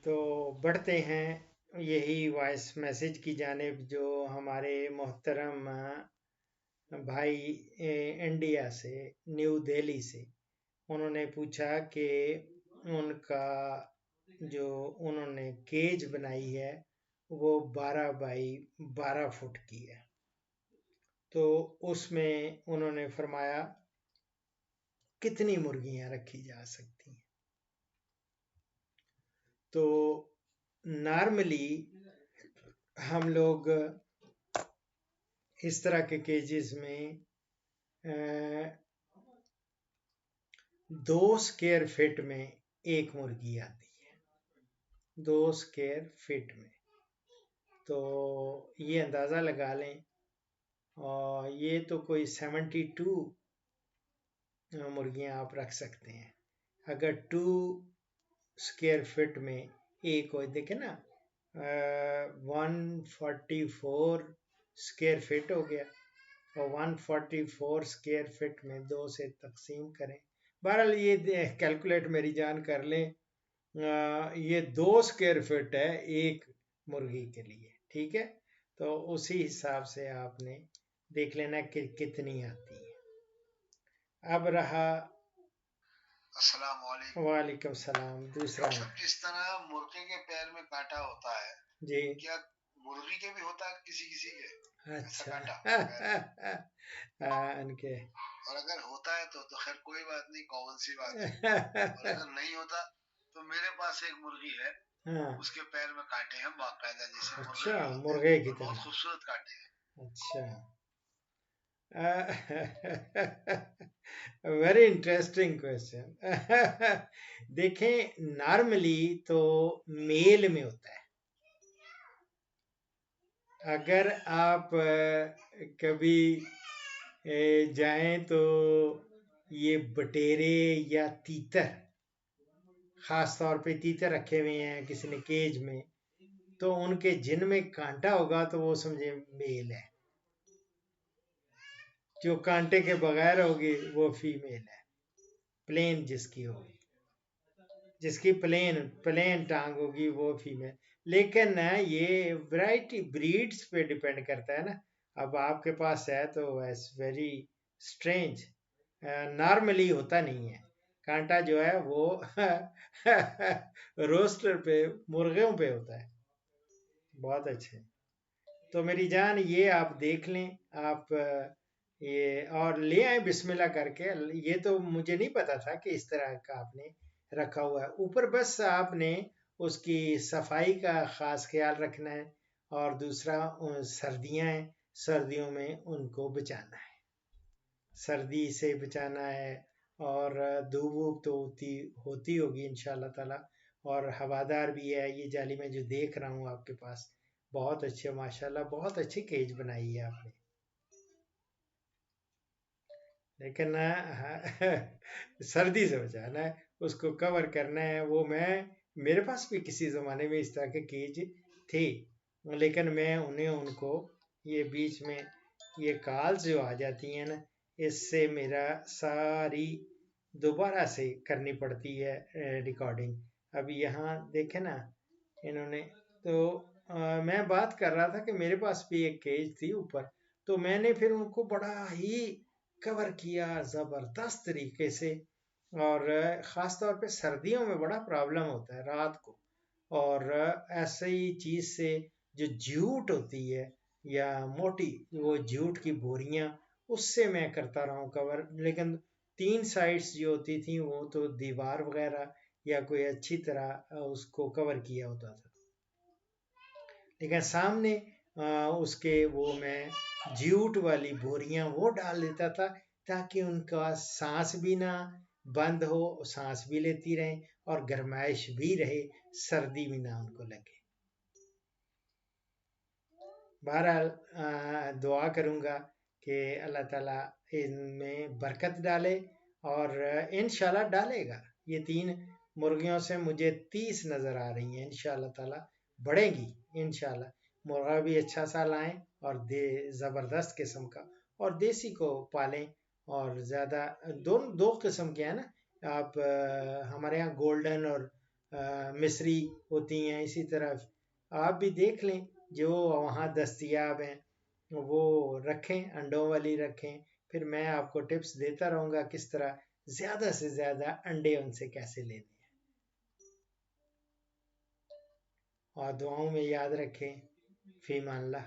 तो बढ़ते हैं यही वॉइस मैसेज की जानिब जो हमारे मोहतरम भाई इंडिया से, न्यू दिल्ली से, उन्होंने पूछा कि उनका जो उन्होंने केज बनाई है वो 12 बाई 12 फुट की है। तो उसमें उन्होंने फरमाया कितनी मुर्गियां रखी जा सकती हैं। तो नॉर्मली हम लोग इस तरह के केजेस में 2 स्क्वायर फीट में एक मुर्गी आती है, 2 स्क्वायर फीट में। तो ये अंदाज़ा लगा लें, और ये तो कोई 72 मुर्गियां आप रख सकते हैं। अगर 2 स्क्वायर फीट में एक हो, देखे ना, 144 स्क्वायर फीट हो गया, और 144 स्क्वायर फीट में 2 से तकसीम करें। बहरहाल ये कैलकुलेट मेरी जान कर लें, ये 2 स्क्वायर फीट है एक मुर्गी के लिए, ठीक है। तो उसी हिसाब से आपने देख लेना कि कितनी आती है। अब रहा अस्सलाम वालेकुम। वालेकुम सलाम। दूसरा अच्छा, जिस तरह मुर्गे के पैर में कांटा होता है, जी, क्या मुर्गी के भी होता है किसी किसी के ऐसा अच्छा कांटा पैर में? उनके और अगर होता है तो खैर कोई बात नहीं, कॉमन सी बात है। और अगर नहीं होता तो मेरे पास एक मुर्गी है, हाँ, उसके पैर में कांटे हैं बाकायदा, जैसे मुर्गे अच्छा, के होते हैं, मुर्गे की और बहुत तरह, खूबसूरत कांटे हैं। अच्छा। Very interesting question. देखें, नॉर्मली तो मेल में होता है। अगर आप कभी जाएं तो ये बटेरे या तीतर, खास तौर पे तीतर रखे हुए हैं किसी ने केज में, तो उनके जिन में कांटा होगा तो वो समझे मेल है। जो कांटे के बगैर होगी वो फीमेल है, प्लेन जिसकी होगी, जिसकी प्लेन प्लेन टांग होगी वो फीमेल। लेकिन ना ये वैरायटी ब्रीड्स पे डिपेंड करता है ना। अब आपके पास है तो इट्स वेरी स्ट्रेंज। नॉर्मली होता नहीं है कांटा, जो है वो रोस्टर पे, मुर्गियों पे होता है। बहुत अच्छे। तो मेरी जान ये आप देख लें, आप ये और ले आए बिस्मिल्लाह करके। ये तो मुझे नहीं पता था कि इस तरह का आपने रखा हुआ है ऊपर। बस आपने उसकी सफाई का खास ख्याल रखना है, और दूसरा सर्दियां हैं, सर्दियों में उनको बचाना है, सर्दी से बचाना है। और धूप वूप तो होती होती होगी इंशाल्लाह ताला, और हवादार भी है ये जाली में जो देख रहा हूँ आपके पास। बहुत अच्छे, माशाल्लाह, बहुत अच्छी केज बनाई है आपने। लेकिन सर्दी से बचाना है, उसको कवर करना है। वो मेरे पास भी किसी ज़माने में इस तरह के केज थे, लेकिन मैं उन्हें उनको ये बीच में ये कॉल्स जो आ जाती हैं ना, इससे मेरा सारी दोबारा से करनी पड़ती है रिकॉर्डिंग। अब यहाँ देखें ना इन्होंने, तो मैं बात कर रहा था कि मेरे पास भी एक केज थी ऊपर, तो मैंने फिर उनको बड़ा ही कवर किया ज़बरदस्त तरीके से। और ख़ास तौर पे सर्दियों में बड़ा प्रॉब्लम होता है रात को, और ऐसे ही चीज़ से जो जूट होती है या मोटी वो जूट की बोरियां, उससे मैं करता रहा हूँ कवर। लेकिन 3 साइड्स जो होती थी वो तो दीवार वगैरह या कोई अच्छी तरह उसको कवर किया होता था, लेकिन सामने उसके वो मैं जूट वाली बोरियां वो डाल देता था, ताकि उनका सांस भी ना बंद हो, सांस भी लेती रहें और गर्माइश भी रहे, सर्दी भी ना उनको लगे। बहरहाल दुआ करूँगा कि अल्लाह ताला इनमें बरकत डाले, और इंशाल्लाह डालेगा। ये 3 मुर्गियों से मुझे 30 नज़र आ रही हैं, इंशाल्लाह ताला बढ़ेंगी इंशाल्लाह। मुर्गा भी अच्छा सा लाएं, और ज़बरदस्त किस्म का, और देसी को पालें। और ज़्यादा दो दो किस्म के हैं ना, आप हमारे यहाँ गोल्डन और मिस्री होती हैं, इसी तरह आप भी देख लें जो वहाँ दस्तयाब हैं वो रखें, अंडों वाली रखें। फिर मैं आपको टिप्स देता रहूँगा किस तरह ज़्यादा से ज़्यादा अंडे उनसे कैसे लेने हैं। और दुआओं में याद रखें। फ़ीमान अल्लाह।